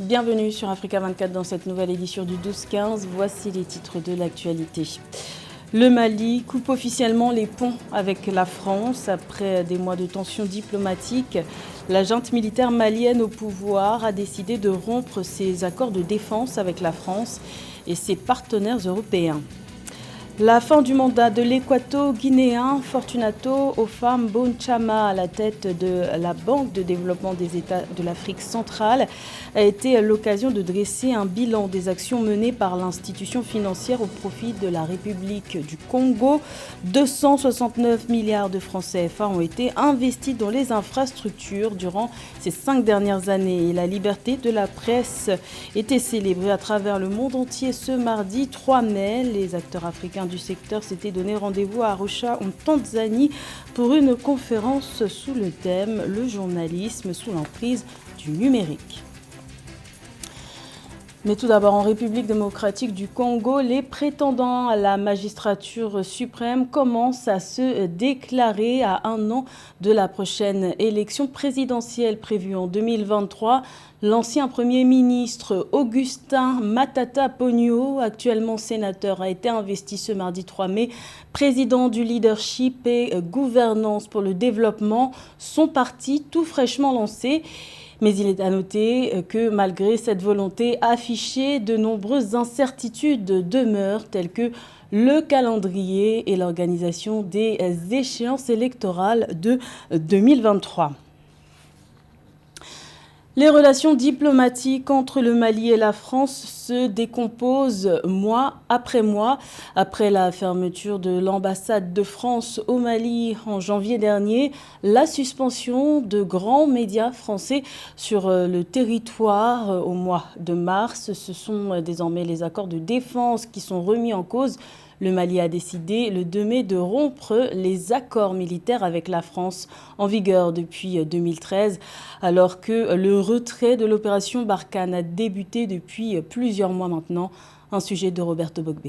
Bienvenue sur Africa 24 dans cette nouvelle édition du 12-15. Voici les titres de l'actualité. Le Mali coupe officiellement les ponts avec la France. Après des mois de tensions diplomatiques, la junte militaire malienne au pouvoir a décidé de rompre ses accords de défense avec la France et ses partenaires européens. La fin du mandat de l'équato-guinéen Fortunato Ofam Bonchama à la tête de la Banque de développement des États de l'Afrique centrale a été l'occasion de dresser un bilan des actions menées par l'institution financière au profit de la République du Congo. 269 milliards de francs CFA ont été investis dans les infrastructures durant ces 5 dernières années. Et la liberté de la presse était célébrée à travers le monde entier ce mardi 3 mai. Les acteurs africains du secteur s'était donné rendez-vous à Arusha en Tanzanie pour une conférence sous le thème « Le journalisme sous l'emprise du numérique ». Mais tout d'abord, en République démocratique du Congo, les prétendants à la magistrature suprême commencent à se déclarer à 1 an de la prochaine élection présidentielle prévue en 2023. L'ancien Premier ministre Augustin Matata Ponyo, actuellement sénateur, a été investi ce mardi 3 mai, président du Leadership et Gouvernance pour le Développement, son parti tout fraîchement lancé. Mais il est à noter que malgré cette volonté affichée, de nombreuses incertitudes demeurent, telles que le calendrier et l'organisation des échéances électorales de 2023. Les relations diplomatiques entre le Mali et la France se décomposent mois. Après la fermeture de l'ambassade de France au Mali en janvier dernier, la suspension de grands médias français sur le territoire au mois de mars. Ce sont désormais les accords de défense qui sont remis en cause. Le Mali a décidé le 2 mai de rompre les accords militaires avec la France en vigueur depuis 2013, alors que le retrait de l'opération Barkhane a débuté depuis plusieurs mois maintenant. Un sujet de Roberto Bogbe.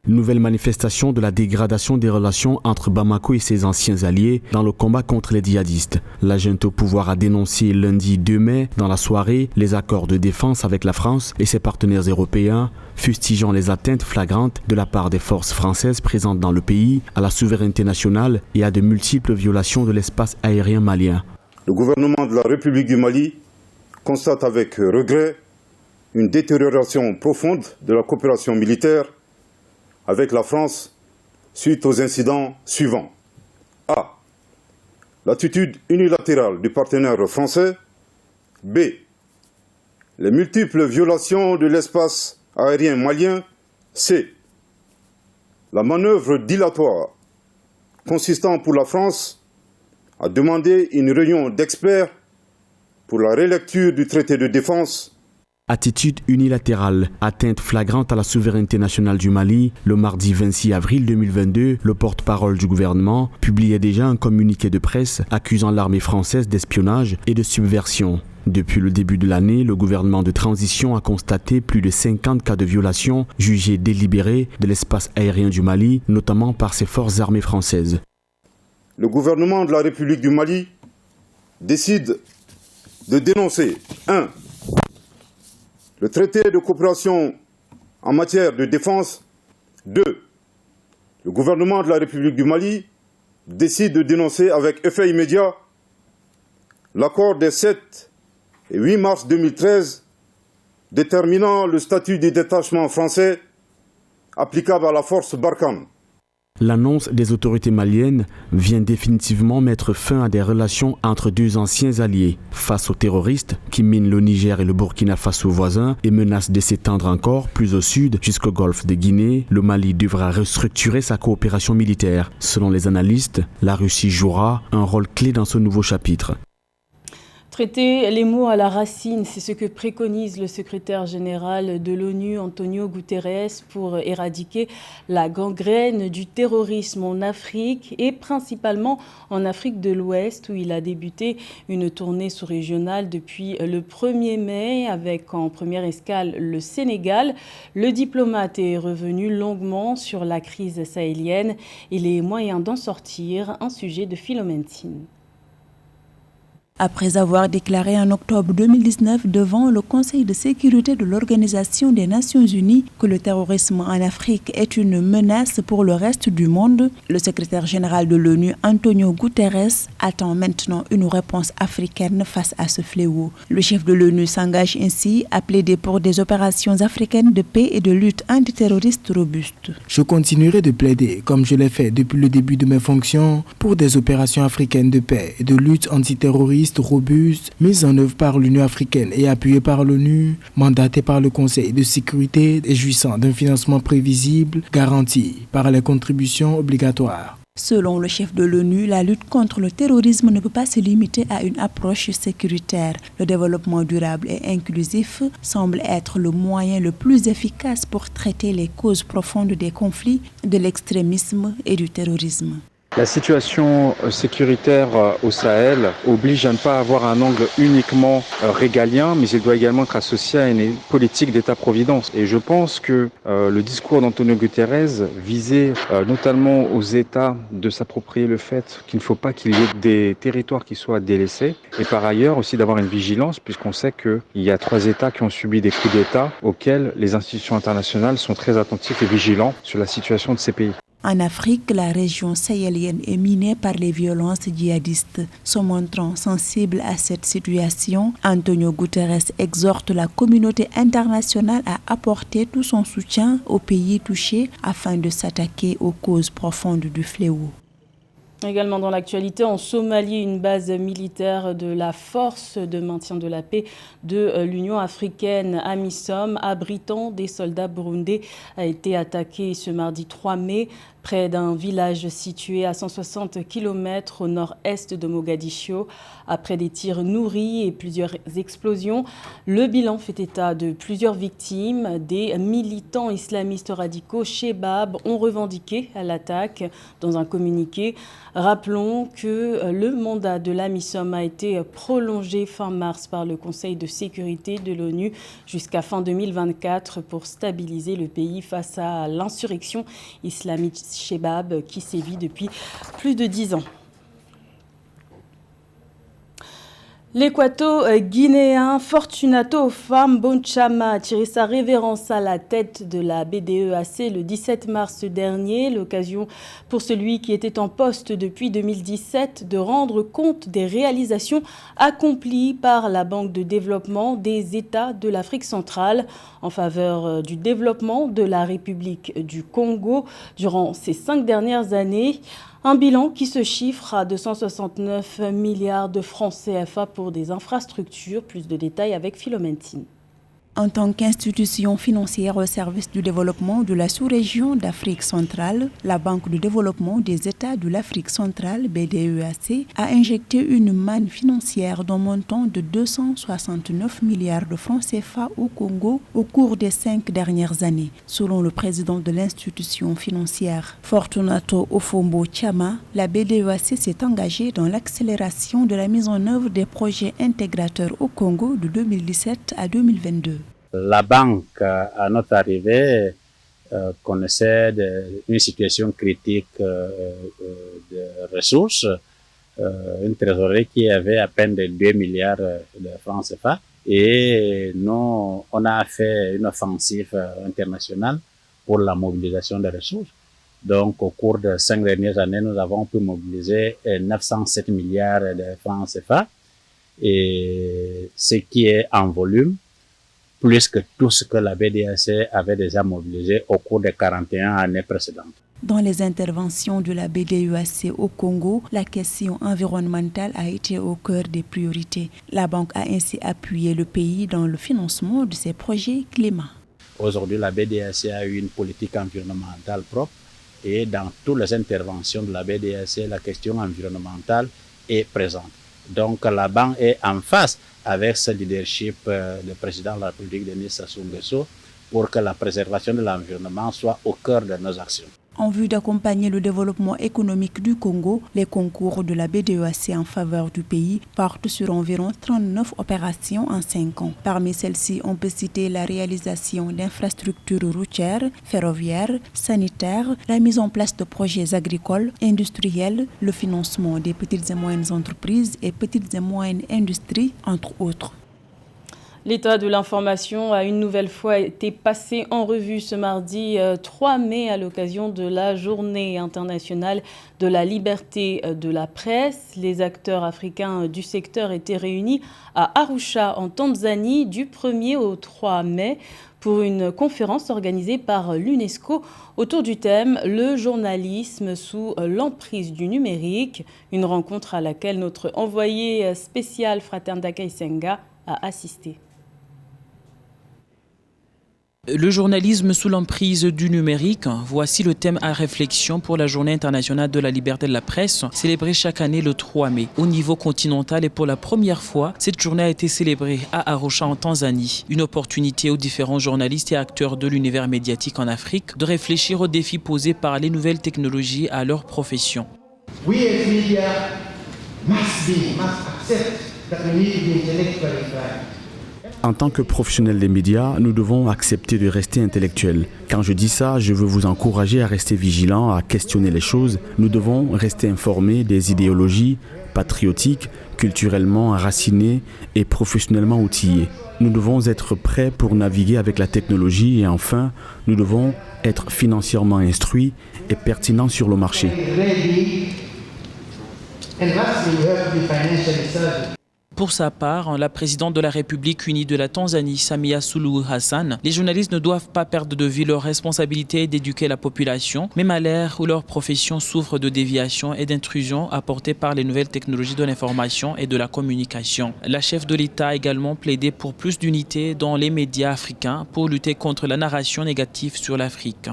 Nouvelle manifestation de la dégradation des relations entre Bamako et ses anciens alliés dans le combat contre les djihadistes. La junte au pouvoir a dénoncé lundi 2 mai dans la soirée les accords de défense avec la France et ses partenaires européens, fustigeant les atteintes flagrantes de la part des forces françaises présentes dans le pays à la souveraineté nationale et à de multiples violations de l'espace aérien malien. Le gouvernement de la République du Mali constate avec regret une détérioration profonde de la coopération militaire avec la France suite aux incidents suivants. A. L'attitude unilatérale du partenaire français. B. Les multiples violations de l'espace aérien malien. C. La manœuvre dilatoire consistant pour la France à demander une réunion d'experts pour la relecture du traité de défense. Attitude unilatérale, atteinte flagrante à la souveraineté nationale du Mali. Le mardi 26 avril 2022, le porte-parole du gouvernement publiait déjà un communiqué de presse accusant l'armée française d'espionnage et de subversion. Depuis le début de l'année, le gouvernement de transition a constaté plus de 50 cas de violation jugés délibérés de l'espace aérien du Mali, notamment par ses forces armées françaises. Le gouvernement de la République du Mali décide de dénoncer 1. Le traité de coopération en matière de défense. 2. Le gouvernement de la République du Mali décide de dénoncer avec effet immédiat l'accord des 7 et 8 mars 2013 déterminant le statut du détachement français applicable à la force Barkhane. L'annonce des autorités maliennes vient définitivement mettre fin à des relations entre deux anciens alliés. Face aux terroristes qui minent le Niger et le Burkina Faso voisins et menacent de s'étendre encore plus au sud jusqu'au golfe de Guinée, le Mali devra restructurer sa coopération militaire. Selon les analystes, la Russie jouera un rôle clé dans ce nouveau chapitre. Traiter les maux à la racine, c'est ce que préconise le secrétaire général de l'ONU, Antonio Guterres, pour éradiquer la gangrène du terrorisme en Afrique et principalement en Afrique de l'Ouest où il a débuté une tournée sous-régionale depuis le 1er mai avec en première escale le Sénégal. Le diplomate est revenu longuement sur la crise sahélienne et les moyens d'en sortir, un sujet de Philomène Tine. Après avoir déclaré en octobre 2019 devant le Conseil de sécurité de l'Organisation des Nations Unies que le terrorisme en Afrique est une menace pour le reste du monde, le secrétaire général de l'ONU, Antonio Guterres, attend maintenant une réponse africaine face à ce fléau. Le chef de l'ONU s'engage ainsi à plaider pour des opérations africaines de paix et de lutte antiterroriste robustes. Je continuerai de plaider, comme je l'ai fait depuis le début de mes fonctions, pour des opérations africaines de paix et de lutte antiterroriste robuste, mise en œuvre par l'Union africaine et appuyée par l'ONU, mandatée par le Conseil de sécurité et jouissant d'un financement prévisible garanti par les contributions obligatoires. Selon le chef de l'ONU, la lutte contre le terrorisme ne peut pas se limiter à une approche sécuritaire. Le développement durable et inclusif semble être le moyen le plus efficace pour traiter les causes profondes des conflits, de l'extrémisme et du terrorisme. La situation sécuritaire au Sahel oblige à ne pas avoir un angle uniquement régalien, mais il doit également être associé à une politique d'État-providence. Et je pense que le discours d'Antonio Guterres visait notamment aux États de s'approprier le fait qu'il ne faut pas qu'il y ait des territoires qui soient délaissés, et par ailleurs aussi d'avoir une vigilance, puisqu'on sait qu'il y a 3 États qui ont subi des coups d'État auxquels les institutions internationales sont très attentifs et vigilants sur la situation de ces pays. En Afrique, la région sahélienne est minée par les violences djihadistes. Se montrant sensible à cette situation, Antonio Guterres exhorte la communauté internationale à apporter tout son soutien aux pays touchés afin de s'attaquer aux causes profondes du fléau. Également dans l'actualité, en Somalie, une base militaire de la force de maintien de la paix de l'Union africaine, AMISOM, abritant des soldats burundais, a été attaquée ce mardi 3 mai près d'un village situé à 160 km au nord-est de Mogadiscio. Après des tirs nourris et plusieurs explosions, le bilan fait état de plusieurs victimes. Des militants islamistes radicaux Shebab ont revendiqué l'attaque dans un communiqué. Rappelons que le mandat de l'AMISOM a été prolongé fin mars par le Conseil de sécurité de l'ONU jusqu'à fin 2024 pour stabiliser le pays face à l'insurrection islamiste Shebab qui sévit depuis plus de 10 ans. L'équato-guinéen Fortunato Fambonchama a tiré sa révérence à la tête de la BDEAC le 17 mars dernier, l'occasion pour celui qui était en poste depuis 2017 de rendre compte des réalisations accomplies par la Banque de développement des États de l'Afrique centrale en faveur du développement de la République du Congo durant ces 5 dernières années. Un bilan qui se chiffre à 269 milliards de francs CFA pour des infrastructures. Plus de détails avec Philomène Tine. En tant qu'institution financière au service du développement de la sous-région d'Afrique centrale, la Banque de développement des États de l'Afrique centrale, BDEAC, a injecté une manne financière d'un montant de 269 milliards de francs CFA au Congo au cours des 5 dernières années. Selon le président de l'institution financière, Fortunato Ofombo-Chama, la BDEAC s'est engagée dans l'accélération de la mise en œuvre des projets intégrateurs au Congo de 2017 à 2022. La banque, à notre arrivée, connaissait une situation critique de ressources, une trésorerie qui avait à peine de 2 milliards de francs CFA. Et nous, on a fait une offensive internationale pour la mobilisation des ressources. Donc, au cours de 5 dernières années, nous avons pu mobiliser 907 milliards de francs CFA, et ce qui est en volume plus que tout ce que la BDAC avait déjà mobilisé au cours des 41 années précédentes. Dans les interventions de la BDUAC au Congo, la question environnementale a été au cœur des priorités. La banque a ainsi appuyé le pays dans le financement de ses projets climat. Aujourd'hui, la BDAC a eu une politique environnementale propre et dans toutes les interventions de la BDAC, la question environnementale est présente. Donc la banque est en face avec ce leadership du président de la République, Denis Sassou Nguesso, pour que la préservation de l'environnement soit au cœur de nos actions. En vue d'accompagner le développement économique du Congo, les concours de la BDEAC en faveur du pays portent sur environ 39 opérations en 5 ans. Parmi celles-ci, on peut citer la réalisation d'infrastructures routières, ferroviaires, sanitaires, la mise en place de projets agricoles, industriels, le financement des petites et moyennes entreprises et petites et moyennes industries, entre autres. L'état de l'information a une nouvelle fois été passé en revue ce mardi 3 mai à l'occasion de la Journée internationale de la liberté de la presse. Les acteurs africains du secteur étaient réunis à Arusha en Tanzanie du 1er au 3 mai pour une conférence organisée par l'UNESCO autour du thème « Le journalisme sous l'emprise du numérique », une rencontre à laquelle notre envoyé spécial Fratern Dakai Senga a assisté. Le journalisme sous l'emprise du numérique, voici le thème à réflexion pour la Journée internationale de la liberté de la presse, célébrée chaque année le 3 mai. Au niveau continental et pour la première fois, cette journée a été célébrée à Arusha en Tanzanie. Une opportunité aux différents journalistes et acteurs de l'univers médiatique en Afrique de réfléchir aux défis posés par les nouvelles technologies à leur profession. We as media must accept that we need to be intellectually right. En tant que professionnels des médias, nous devons accepter de rester intellectuels. Quand je dis ça, je veux vous encourager à rester vigilants, à questionner les choses. Nous devons rester informés des idéologies patriotiques, culturellement enracinés et professionnellement outillés. Nous devons être prêts pour naviguer avec la technologie et enfin, nous devons être financièrement instruits et pertinents sur le marché. Pour sa part, la présidente de la République unie de la Tanzanie, Samia Suluhu Hassan, les journalistes ne doivent pas perdre de vue leur responsabilité d'éduquer la population, même à l'ère où leur profession souffre de déviations et d'intrusions apportées par les nouvelles technologies de l'information et de la communication. La chef de l'État a également plaidé pour plus d'unité dans les médias africains pour lutter contre la narration négative sur l'Afrique.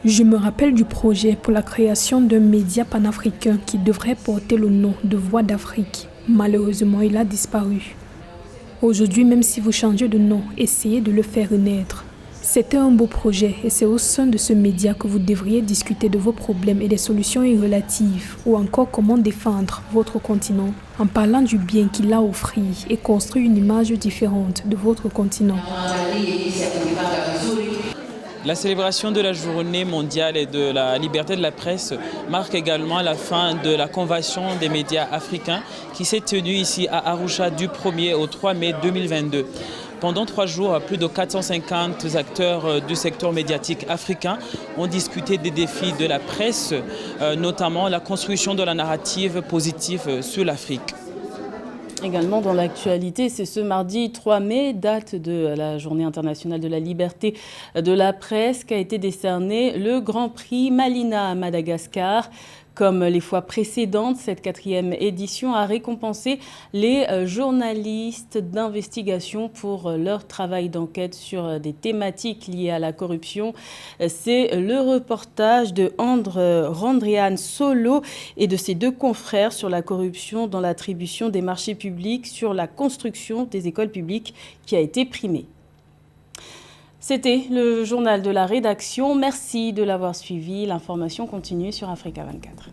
Je me rappelle du projet pour la création d'un média panafricain qui devrait porter le nom de Voix d'Afrique. Malheureusement, il a disparu. Aujourd'hui, même si vous changez de nom, essayez de le faire renaître. C'était un beau projet et c'est au sein de ce média que vous devriez discuter de vos problèmes et des solutions y relatives ou encore comment défendre votre continent en parlant du bien qu'il a offert et construire une image différente de votre continent. La célébration de la Journée mondiale et de la liberté de la presse marque également la fin de la Convention des médias africains qui s'est tenue ici à Arusha du 1er au 3 mai 2022. Pendant 3 jours, plus de 450 acteurs du secteur médiatique africain ont discuté des défis de la presse, notamment la construction de la narrative positive sur l'Afrique. Également dans l'actualité, c'est ce mardi 3 mai, date de la Journée internationale de la liberté de la presse, qu'a été décerné le Grand Prix Malina à Madagascar. Comme les fois précédentes, cette 4e édition a récompensé les journalistes d'investigation pour leur travail d'enquête sur des thématiques liées à la corruption. C'est le reportage de Randrian Solo et de ses 2 confrères sur la corruption dans l'attribution des marchés publics, sur la construction des écoles publiques qui a été primé. C'était le journal de la rédaction. Merci de l'avoir suivi. L'information continue sur Africa 24.